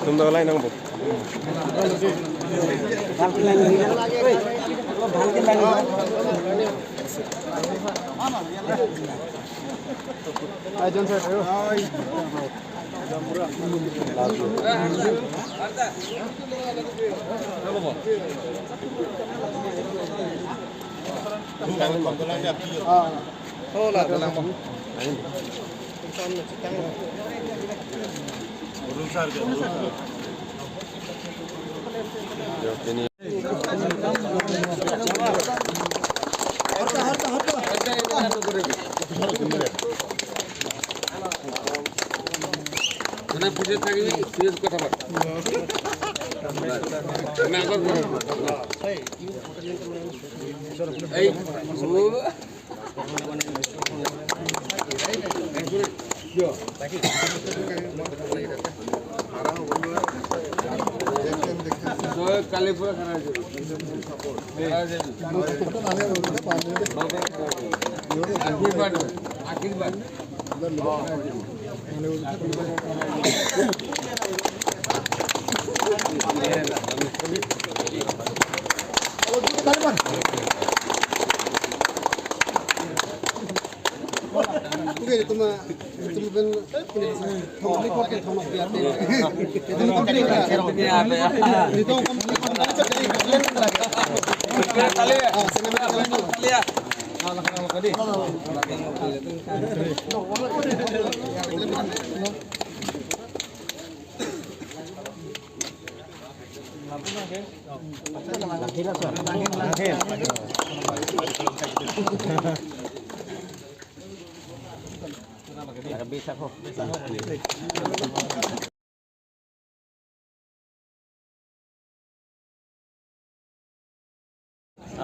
Tum daw line ang po. Ay, John sir. Ay. Oh, lah, dalang mo.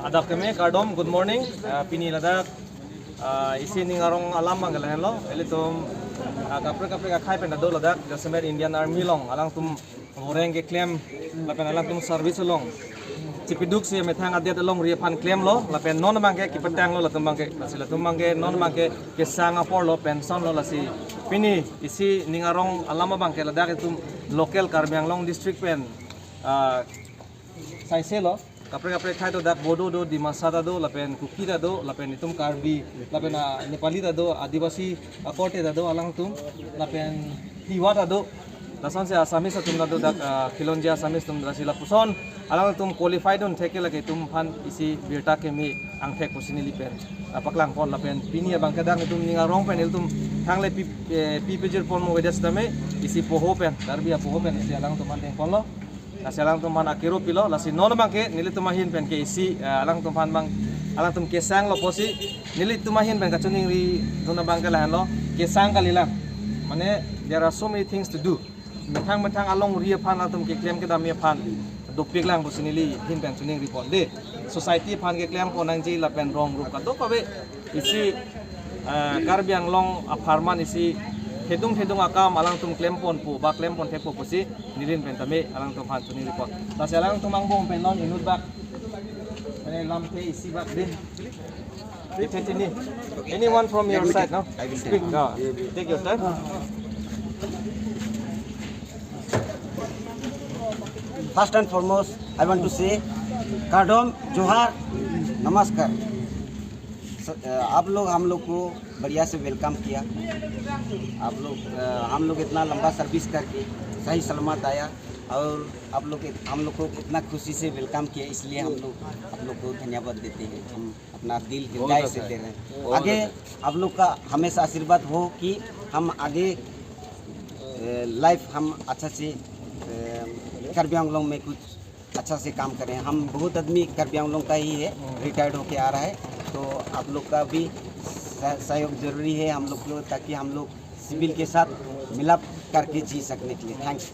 Adap kami Kardom, good morning. Pini Ladakh isi ningarong alam manggalan lo. Elitum kapre kai pen ado Ladakh Jasmer Indian Army long alang tum orang ke claim lapen alang tum service long. Cipiduk si methang adet along riapan claim lo lapen non mangke kipetang lo latum mangke sila tum mangke non mangke ke Singapore lo pension lo lasi. Pini isi ningarong alam mangke Ladakh itum local Karbiang Long district pen saise lo. Kapre khai to dak bodo do dimasada do lapen kuki da do lapen itum karbi lapen nepali da do adivasi akote da do alang tum lapen tiwa da do lasan se asamis tum da do dak khilonja asamis tum da sila puson alang tum qualified on theke lage tum phan isi birta ke mi ang thek pusini lipen apaklang pon lapen pinia bangkadang tum ninga rong pen tum thangle pipejir pon mo wedas tame isi poho pen darbi poho pen isi alang tum mandeng pon lo nasi alang tuman akiru pilo lasi non bangke nili tumahin pen ke isi alang tuman bang alang tum kesang lo posi nili tumahin pen kacuning ri dona bangke lahan lo kesang kali lang mane there are so many things to do metang along ria pan atum ke claim ke dam ye pan dopik lang posi nili hin pen cuning ri pon de society pan ke claim ko nang ji la pen rong rup ka do pabe isi Karbiang Long aparman isi hedung akam alang tum claim pon pu ba claim pon tepo posi nilin pen tame alang tum han cuning ri pon tas alang tum mang bom pen non inut bak ane lam te isi bak din anyone from your side no speak take your time. First and foremost, I want to say, Kardom, Johar, Namaskar. आप लोग हम लोग को बढ़िया से वेलकम किया। हम लोग इतना लंबा सर्विस करके सही सलामत आया और हम लोग को इतना खुशी से वेलकम किया, इसलिए हम लोग को धन्यवाद देते हैं। हम अपना दिल हृदय से दे रहे हैं। आगे आप लोग का हमेशा आशीर्वाद हो कि हम आगे लाइफ हम अच्छा से कार्बी आंगलों में कुछ अच्छा से काम करें। हम बहुत आदमी कार्बी आंगलों का ही है, रिटायर्ड होके आ रहा है, तो आप लोग का भी सहयोग जरूरी है हम लोग को, ताकि हम लोग सिविल के साथ मिलाप करके जी सकने के लिए। थैंक्स।